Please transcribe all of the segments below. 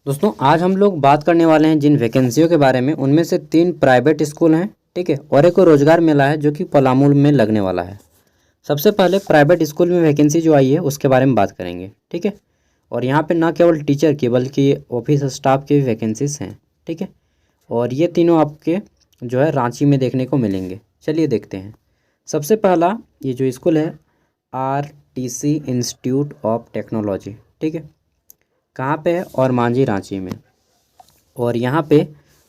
दोस्तों आज हम लोग बात करने वाले हैं जिन वैकेंसियों के बारे में। उनमें से 3 प्राइवेट स्कूल हैं, ठीक है, और एक रोजगार मेला है जो कि पलामू में लगने वाला है। सबसे पहले प्राइवेट स्कूल में वैकेंसी जो आई है उसके बारे में बात करेंगे, ठीक है। और यहाँ पे ना केवल टीचर की बल्कि ऑफिस स्टाफ की भी वैकेंसीज हैं, ठीक है। और ये तीनों आपके जो है रांची में देखने को मिलेंगे। चलिए देखते हैं। सबसे पहला ये जो स्कूल है RTC इंस्टीट्यूट ऑफ टेक्नोलॉजी, ठीक है, कहाँ पे है? और मांझी रांची में। और यहाँ पे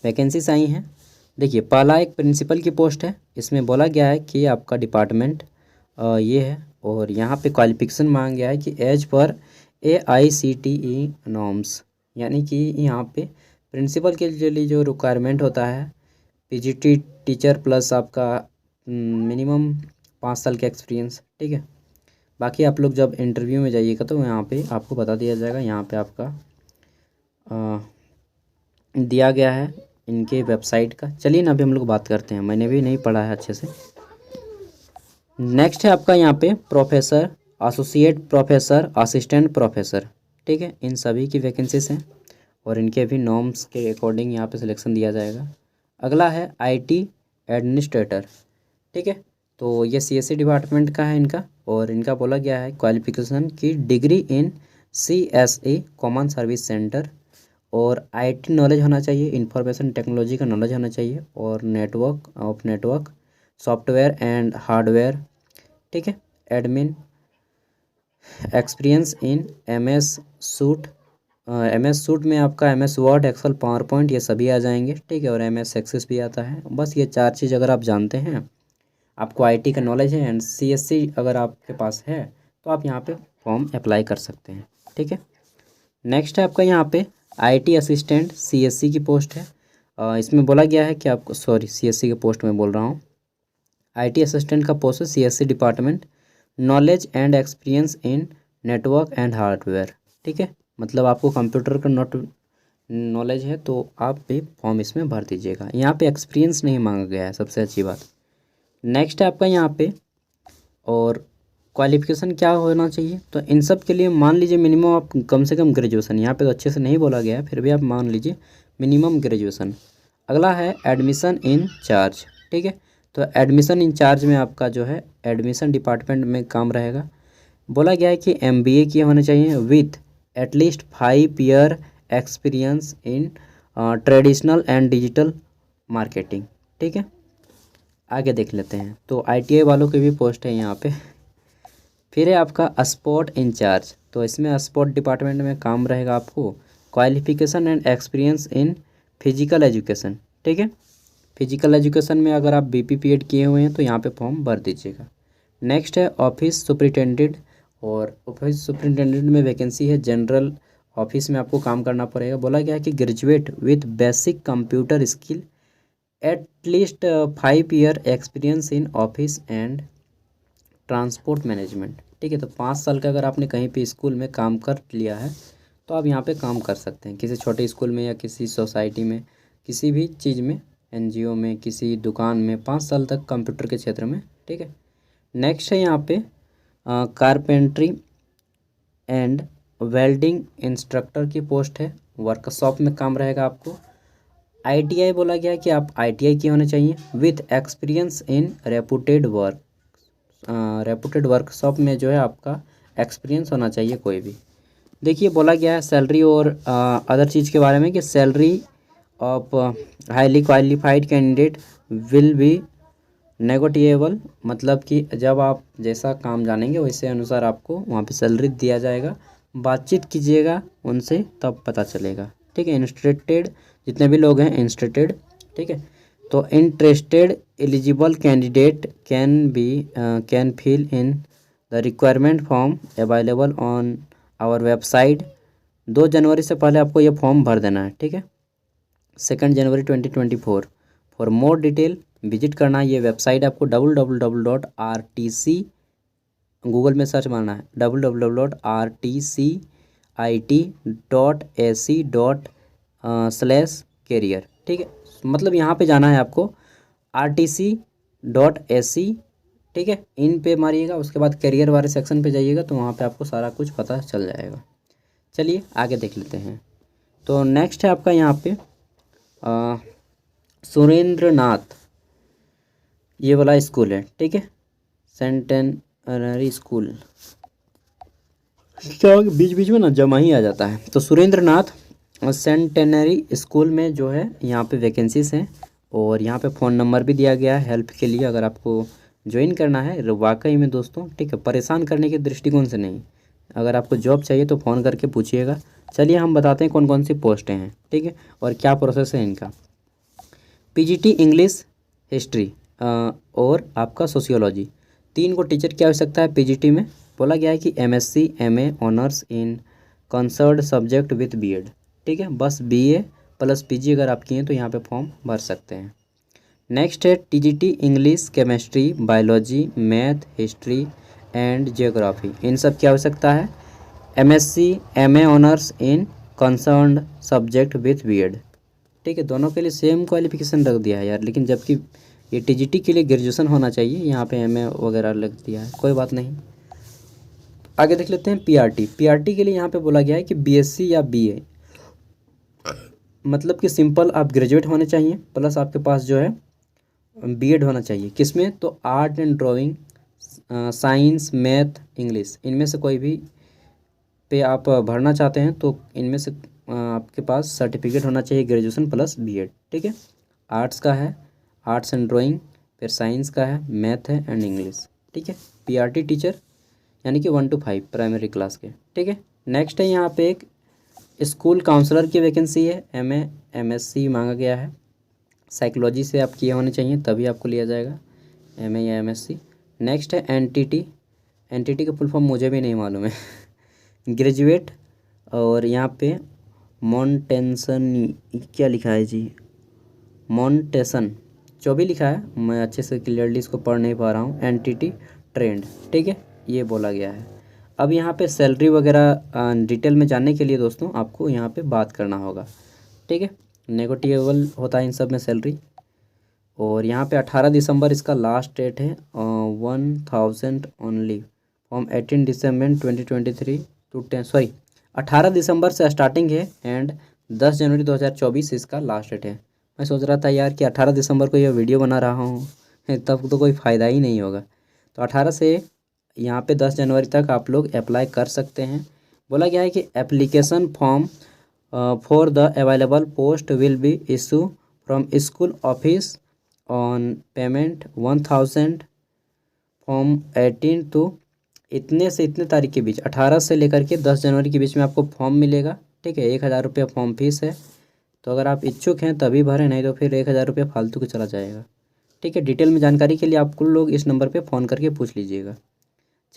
वैकेंसीज आई हैं। देखिए पहला एक प्रिंसिपल की पोस्ट है। इसमें बोला गया है कि आपका डिपार्टमेंट ये है। और यहाँ पे क्वालिफिकेशन मांगा गया है कि एज पर AICTE नॉर्म्स, यानी कि यहाँ पे प्रिंसिपल के लिए जो रिक्वायरमेंट होता है PGT टीचर प्लस आपका मिनिमम 5 साल का एक्सपीरियंस, ठीक है। बाकी आप लोग जब इंटरव्यू में जाइएगा तो यहाँ पे आपको बता दिया जाएगा। यहाँ पे आपका दिया गया है इनके वेबसाइट का। चलिए ना अभी हम लोग बात करते हैं, मैंने भी नहीं पढ़ा है अच्छे से। नेक्स्ट है आपका यहाँ पे professor, associate professor, assistant professor, ठीक है। इन सभी की वैकेंसीज हैं और इनके भी नॉर्म्स के अकॉर्डिंग यहाँ पे सिलेक्शन दिया जाएगा। अगला है IT एडमिनिस्ट्रेटर, ठीक है। तो ये CSE डिपार्टमेंट का है इनका। और इनका बोला गया है क्वालिफिकेशन की degree in CSE common service centre और IT नॉलेज होना चाहिए, इंफॉर्मेशन टेक्नोलॉजी का नॉलेज होना चाहिए और नेटवर्क सॉफ्टवेयर एंड हार्डवेयर, ठीक है। Admin experience in MS suite में आपका MS Word, Excel, PowerPoint ये सभी आ जाएंगे, ठीक है। और MS एक्सेस भी आता है। बस ये 4 चीज़ अगर आप जानते हैं, आपको IT का नॉलेज है एंड CSE अगर आपके पास है तो आप यहाँ पे फॉर्म अप्लाई कर सकते हैं, ठीक है। नेक्स्ट है आपका यहाँ पे IT असिस्टेंट CSE की पोस्ट है। इसमें बोला गया है कि आपको CSE के पोस्ट में बोल रहा हूँ। IT असिस्टेंट का पोस्ट है CSE department, knowledge and experience in network and hardware, ठीक है। मतलब आपको कंप्यूटर का नॉलेज है तो आप भी फॉर्म इसमें भर दीजिएगा। यहाँ पे एक्सपीरियंस नहीं मांगा गया है, सबसे अच्छी बात। नेक्स्ट है आपका यहाँ पे और क्वालिफिकेशन क्या होना चाहिए, तो इन सब के लिए मान लीजिए मिनिमम आप कम से कम ग्रेजुएशन, यहाँ पे तो अच्छे से नहीं बोला गया है फिर भी आप मान लीजिए मिनिमम ग्रेजुएशन। अगला है एडमिशन इन चार्ज, ठीक है। तो एडमिशन इन चार्ज में आपका जो है एडमिशन डिपार्टमेंट में काम रहेगा। बोला गया है कि MBA किए होने चाहिए with at least 5 year experience in traditional and digital marketing, ठीक है। आगे देख लेते हैं। तो ITI वालों की भी पोस्ट है यहाँ पे। फिर है आपका स्पोर्ट इंचार्ज, तो इसमें स्पोर्ट डिपार्टमेंट में काम रहेगा आपको। Qualification and experience in physical education, ठीक है। फिजिकल एजुकेशन में अगर आप BPPED किए हुए हैं तो यहाँ पे फॉर्म भर दीजिएगा। नेक्स्ट है ऑफिस सुपरिटेंडेंट, और ऑफिस सुपरिटेंडेंट में वैकेंसी है जनरल ऑफिस में आपको काम करना पड़ेगा। बोला गया है कि graduate with basic computer skill at least 5 year experience in office and transport management, ठीक है। तो 5 साल का अगर आपने कहीं पे स्कूल में काम कर लिया है तो आप यहाँ पे काम कर सकते हैं, किसी छोटे स्कूल में या किसी सोसाइटी में, किसी भी चीज़ में, NGO में, किसी दुकान में 5 साल तक कंप्यूटर के क्षेत्र में, ठीक है। नेक्स्ट है यहाँ पे कारपेंट्री एंड वेल्डिंग इंस्ट्रक्टर की पोस्ट है। वर्कशॉप में काम रहेगा आपको। ITI बोला गया कि आप ITI किए होने चाहिए with experience in reputed workshop में जो है आपका एक्सपीरियंस होना चाहिए कोई भी। देखिए बोला गया है सैलरी और अदर चीज़ के बारे में कि salary of highly qualified candidate will be negotiable, मतलब कि जब आप जैसा काम जानेंगे वैसे अनुसार आपको वहाँ पे सैलरी दिया जाएगा। बातचीत कीजिएगा उनसे तब पता चलेगा, ठीक है। इंटरेस्टेड जितने भी लोग हैं इंटरेस्टेड, ठीक है। तो interested eligible candidate can fill in the requirement form available on our website. 2 जनवरी से पहले आपको ये फॉर्म भर देना है, ठीक है। 2 जनवरी 2024। फॉर मोर डिटेल विजिट करना है ये वेबसाइट आपको www.rtc, गूगल में सर्च मारना है www.rtcit.ac.career, ठीक है। मतलब यहाँ पे जाना है आपको rtc.ac, ठीक है। इन पे मारिएगा, उसके बाद करियर वाले सेक्शन पे जाइएगा तो वहाँ पे आपको सारा कुछ पता चल जाएगा। चलिए आगे देख लेते हैं। तो नेक्स्ट है आपका यहाँ पे सुरेंद्र नाथ, ये वाला स्कूल है, ठीक है, सेंटेनरी स्कूल, क्या बीच बीच में ना जमा ही आ जाता है। तो सुरेंद्र नाथ सेंटेनरी स्कूल में जो है यहाँ पे वैकेंसीज हैं, और यहाँ पे फ़ोन नंबर भी दिया गया है हेल्प के लिए, अगर आपको ज्वाइन करना है वाकई में दोस्तों, ठीक है, परेशान करने के दृष्टिकोण से नहीं। अगर आपको जॉब चाहिए तो फ़ोन करके पूछिएगा। चलिए हम बताते हैं कौन कौन सी पोस्टें हैं, ठीक है, और क्या प्रोसेस है इनका। पीजीटी इंग्लिश, हिस्ट्री और आपका सोशियोलॉजी, 3 को टीचर की आवश्यकता है पीजीटी में। बोला गया है कि MSc MA honours in concerned subject with BEd, ठीक है, बस बीए प्लस पीजी अगर आप किए तो यहाँ पे फॉर्म भर सकते हैं। नेक्स्ट है TGT English, chemistry, biology, math, history and geography, इन सब की आवश्यकता है। MSc MA honours in concerned subject with BEd, ठीक है, दोनों के लिए सेम क्वालिफिकेशन रख दिया है यार, लेकिन जबकि ये टीजीटी के लिए ग्रेजुएशन होना चाहिए, यहाँ पे एमए वगैरह लग दिया है, कोई बात नहीं। आगे देख लेते हैं पीआरटी। पीआरटी के लिए यहाँ पे बोला गया है कि बीएससी या बीए, मतलब कि सिंपल आप ग्रेजुएट होने चाहिए प्लस आपके पास जो है बीएड होना चाहिए। किसमें? तो art and drawing, science, math, English, इनमें से कोई भी पे आप भरना चाहते हैं तो इनमें से आपके पास सर्टिफिकेट होना चाहिए ग्रेजुएशन प्लस बीएड, ठीक है। आर्ट्स का है आर्ट्स एंड ड्राइंग, फिर साइंस का है, मैथ है एंड इंग्लिश, ठीक है। पीआरटी टीचर यानी कि 1 to 5 प्राइमरी क्लास के, ठीक है। नेक्स्ट है यहाँ पे एक स्कूल काउंसलर की वैकेंसी है, एमए एमएससी मांगा गया है, साइकोलॉजी से आप किए होने चाहिए तभी आपको लिया जाएगा, एमए या एमएससी। नेक्स्ट है एनटीटी, एनटीटी का फुल फॉर्म मुझे भी नहीं मालूम है ग्रेजुएट, और यहाँ पे मॉन्टेंसन, क्या लिखा है जी, मॉन्टेसन जो भी लिखा है, मैं अच्छे से क्लियरली इसको पढ़ नहीं पा रहा हूँ। एनटीटी ट्रेंड, ठीक है, ये बोला गया है। अब यहाँ पे सैलरी वगैरह डिटेल में जानने के लिए दोस्तों आपको यहाँ पे बात करना होगा, ठीक है, नेगोटिएबल होता है इन सब में सैलरी। और यहाँ पे 18 दिसंबर इसका लास्ट डेट है, 1000 ओनली फ्रॉम 18 दिसंबर 2023 टू 18 दिसंबर से स्टार्टिंग है एंड 10 जनवरी 2024 इसका लास्ट डेट है। मैं सोच रहा था यार कि 18 दिसंबर को यह वीडियो बना रहा हूँ तब तो कोई फ़ायदा ही नहीं होगा। तो 18 से यहाँ पे 10 जनवरी तक आप लोग अप्लाई कर सकते हैं। बोला गया है कि application form for the available post will be issue from school office on payment 1000 from 18 to इतने से इतने तारीख के बीच, 18 से लेकर के 10 जनवरी के बीच में आपको फॉर्म मिलेगा, ठीक है। 1000 रुपया फॉर्म फीस है, तो अगर आप इच्छुक हैं तभी भरें, नहीं तो फिर 1000 रुपया फालतू के चला जाएगा, ठीक है। डिटेल में जानकारी के लिए आपको लोग इस नंबर पे फ़ोन करके पूछ लीजिएगा।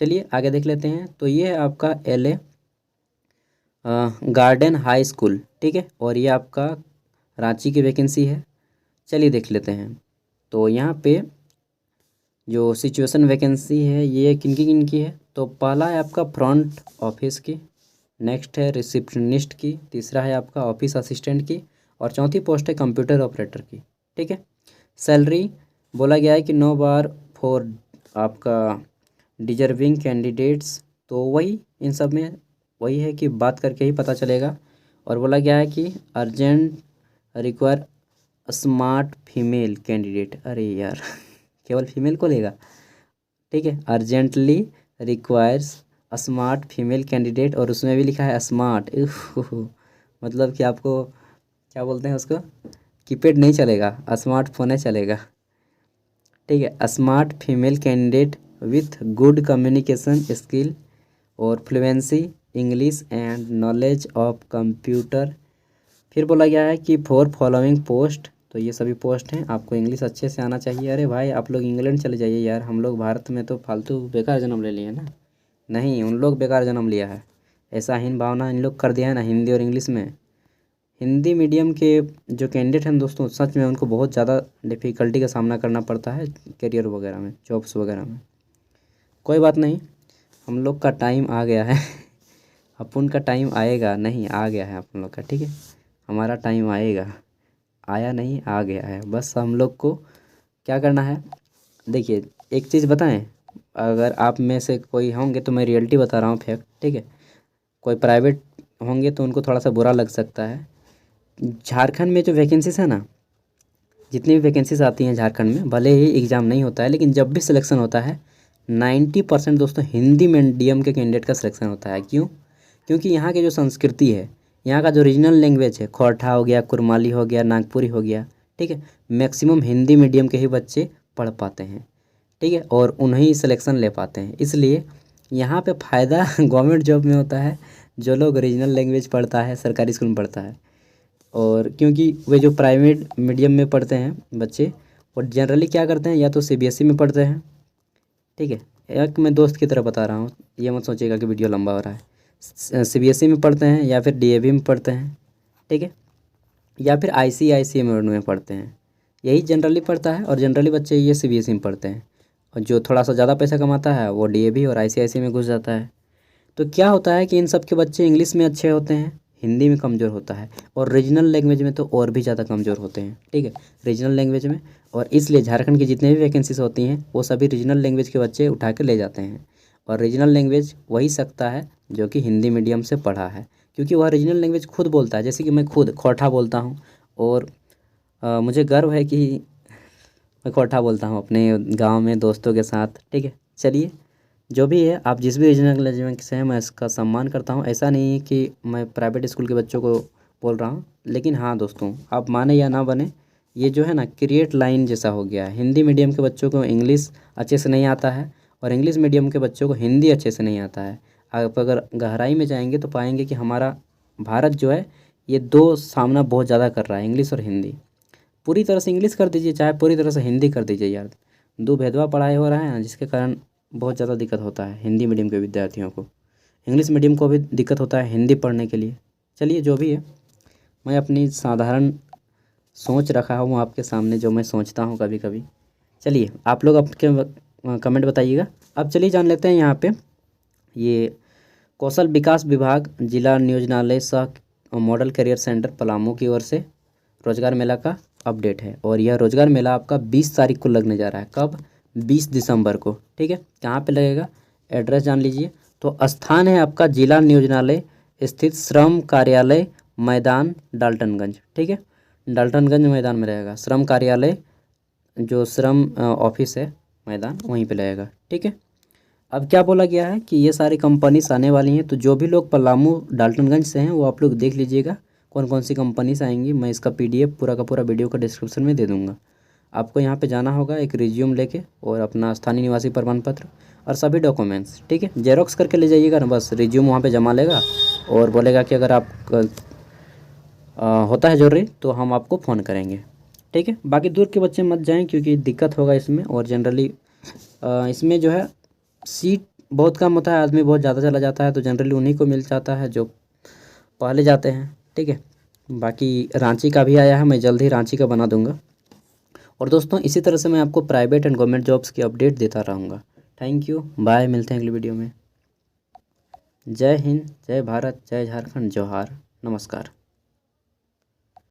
चलिए आगे देख लेते हैं। तो ये है आपका LA गार्डन हाई स्कूल, ठीक है, और ये आपका रांची की वैकेंसी है। चलिए देख लेते हैं। तो यहाँ पे जो सिचुएशन वैकेंसी है ये किन की है, तो पहला है आपका फ्रंट ऑफिस की, नेक्स्ट है रिसेप्शनिस्ट की, तीसरा है आपका ऑफिस असिस्टेंट की, और चौथी पोस्ट है कंप्यूटर ऑपरेटर की, ठीक है। सैलरी बोला गया है कि 9 बार फॉर आपका डिजर्विंग कैंडिडेट्स, तो वही इन सब में वही है कि बात करके ही पता चलेगा। और बोला गया है कि urgent require smart female candidate, अरे यार केवल फीमेल को लेगा, ठीक है। Urgently requires smart female candidate, और उसमें भी लिखा है स्मार्ट, मतलब कि आपको क्या बोलते हैं उसको, कीपैड नहीं चलेगा, स्मार्टफोन चलेगा, ठीक है। Smart female candidate with good communication skill और fluency English and knowledge of computer. फिर बोला गया है कि फॉर फॉलोइंग पोस्ट, तो ये सभी पोस्ट हैं, आपको इंग्लिश अच्छे से आना चाहिए। अरे भाई आप लोग इंग्लैंड चले जाइए यार, हम लोग भारत में तो फालतू बेकार जन्म ले लिए ना, नहीं उन लोग बेकार जन्म लिया है, ऐसा हीन भावना इन लोग कर दिया है ना हिंदी और इंग्लिश में। हिंदी मीडियम के जो कैंडिडेट हैं दोस्तों, सच में उनको बहुत ज़्यादा डिफ़िकल्टी का सामना करना पड़ता है करियर वगैरह में, जॉब्स वगैरह में। कोई बात नहीं, हम लोग का टाइम आ गया है अपन का टाइम आएगा, नहीं आ गया है अपन लोग का, ठीक है। हमारा टाइम आएगा, आया नहीं आ गया है, बस हम लोग को क्या करना है। देखिए एक चीज़ बताएं, अगर आप में से कोई होंगे तो मैं रियलिटी बता रहा हूँ, फैक्ट, ठीक है। कोई प्राइवेट होंगे तो उनको थोड़ा सा बुरा लग सकता है, झारखंड में जो वैकेंसीज है ना, जितनी भी वैकेंसीज आती हैं झारखंड में, भले ही एग्ज़ाम नहीं होता है, लेकिन जब भी सिलेक्शन होता है 90% दोस्तों हिंदी मीडियम के कैंडिडेट का सिलेक्शन होता है। क्यों? क्योंकि यहाँ की जो संस्कृति है, यहाँ का जो रीजनल लैंग्वेज है, खोरठा हो गया, कुरमाली हो गया, नागपुरी हो गया, ठीक है, मैक्सिमम हिंदी मीडियम के ही बच्चे पढ़ पाते हैं, ठीक है, और उन्हीं सिलेक्शन ले पाते हैं। इसलिए यहाँ पे फ़ायदा गवर्नमेंट जॉब में होता है जो लोग रीजनल लैंग्वेज पढ़ता है, सरकारी स्कूल में पढ़ता है। और क्योंकि वे जो प्राइवेट मीडियम में पढ़ते हैं बच्चे, वो जनरली क्या करते हैं, या तो सीबीएसई में पढ़ते हैं, ठीक है, एक मैं दोस्त की तरह बता रहा हूँ, ये मत सोचिएगा कि वीडियो लंबा हो रहा है। सीबीएसई में पढ़ते हैं या फिर डीएवी में पढ़ते हैं, ठीक है, या फिर आईसीआईसीआई में पढ़ते हैं, यही जनरली पढ़ता है। और जनरली बच्चे ये सीबीएसई में पढ़ते हैं, और जो थोड़ा सा ज़्यादा पैसा कमाता है वो डीएवी और आईसीआईसीआई में घुस जाता है। तो क्या होता है कि इन सब के बच्चे इंग्लिश में अच्छे होते हैं, हिंदी में कमज़ोर होता है, और रीजनल लैंग्वेज में तो और भी ज़्यादा कमज़ोर होते हैं, ठीक है, रीजनल लैंग्वेज में। और इसलिए झारखंड की जितने भी वैकेंसीज होती हैं वो सभी रीजनल लैंग्वेज के बच्चे उठा के ले जाते हैं। और रीजनल लैंग्वेज वही सकता है जो कि हिंदी मीडियम से पढ़ा है, क्योंकि वह रीजनल लैंग्वेज खुद बोलता है। जैसे कि मैं खुद खोरठा बोलता हूँ, और मुझे गर्व है कि मैं खोरठा बोलता हूँ अपने गाँव में दोस्तों के साथ, ठीक है। चलिए, जो भी है, आप जिस भी रीजनल लैंग्वेज से हैं मैं इसका सम्मान करता हूँ। ऐसा नहीं है कि मैं प्राइवेट स्कूल के बच्चों को बोल रहा हूँ, लेकिन हाँ दोस्तों, आप माने या ना बने, ये जो है ना क्रिएट लाइन जैसा हो गया है। हिंदी मीडियम के बच्चों को इंग्लिश अच्छे से नहीं आता है, और इंग्लिश मीडियम के बच्चों को हिंदी अच्छे से नहीं आता है। आप अगर गहराई में जाएंगे तो पाएंगे कि हमारा भारत जो है ये दो सामना बहुत ज़्यादा कर रहा है, इंग्लिश और हिंदी। पूरी तरह से इंग्लिश कर दीजिए, चाहे पूरी तरह से हिंदी कर दीजिए यार, दो भेदभाव पढ़ाई हो रहा है ना, जिसके कारण बहुत ज़्यादा दिक्कत होता है हिंदी मीडियम के विद्यार्थियों को। इंग्लिश मीडियम को भी दिक्कत होता है हिंदी पढ़ने के लिए। चलिए, जो भी है, मैं अपनी साधारण सोच रखा हूँ आपके सामने, जो मैं सोचता हूँ कभी कभी। चलिए, आप लोग आपके कमेंट बताइएगा। अब चलिए जान लेते हैं यहाँ पे, ये कौशल विकास विभाग जिला नियोजनालय सह मॉडल करियर सेंटर पलामू की ओर से रोजगार मेला का अपडेट है। और यह रोजगार मेला आपका 20 तारीख को लगने जा रहा है। कब? 20 दिसंबर को, ठीक है। कहाँ पे लगेगा? एड्रेस जान लीजिए। तो स्थान है आपका जिला नियोजनालय स्थित श्रम कार्यालय मैदान डाल्टनगंज, ठीक है, डाल्टनगंज मैदान में रहेगा श्रम कार्यालय, जो श्रम ऑफिस है मैदान, वहीं पे लगेगा, ठीक है। अब क्या बोला गया है कि ये सारी कंपनीज आने वाली हैं, तो जो भी लोग पलामू डाल्टनगंज से हैं वो आप लोग देख लीजिएगा कौन कौन सी कंपनीज आएंगी। मैं इसका पीडीएफ पूरा का पूरा वीडियो का डिस्क्रिप्शन में दे दूंगा। आपको यहाँ पे जाना होगा एक रिज्यूम लेके, और अपना स्थानीय निवासी प्रमाण पत्र और सभी डॉक्यूमेंट्स, ठीक है, जेरोक्स करके ले जाइएगा ना। बस रिज्यूम वहाँ पे जमा लेगा और बोलेगा कि अगर आप होता है ज़रूरी तो हम आपको फ़ोन करेंगे, ठीक है। बाकी दूर के बच्चे मत जाएँ, क्योंकि दिक्कत होगा इसमें। और जनरली इसमें जो है सीट बहुत कम होता है, आदमी बहुत ज़्यादा चला जाता है, तो जनरली उन्हीं को मिल जाता है जो पहले जाते हैं, ठीक है। बाकी रांची का भी आया है, मैं जल्द ही रांची का बना दूंगा। और दोस्तों, इसी तरह से मैं आपको प्राइवेट एंड गवर्नमेंट जॉब्स की अपडेट देता रहूँगा। थैंक यू, बाय, मिलते हैं अगली वीडियो में। जय हिंद, जय भारत, जय झारखंड, जोहार, नमस्कार।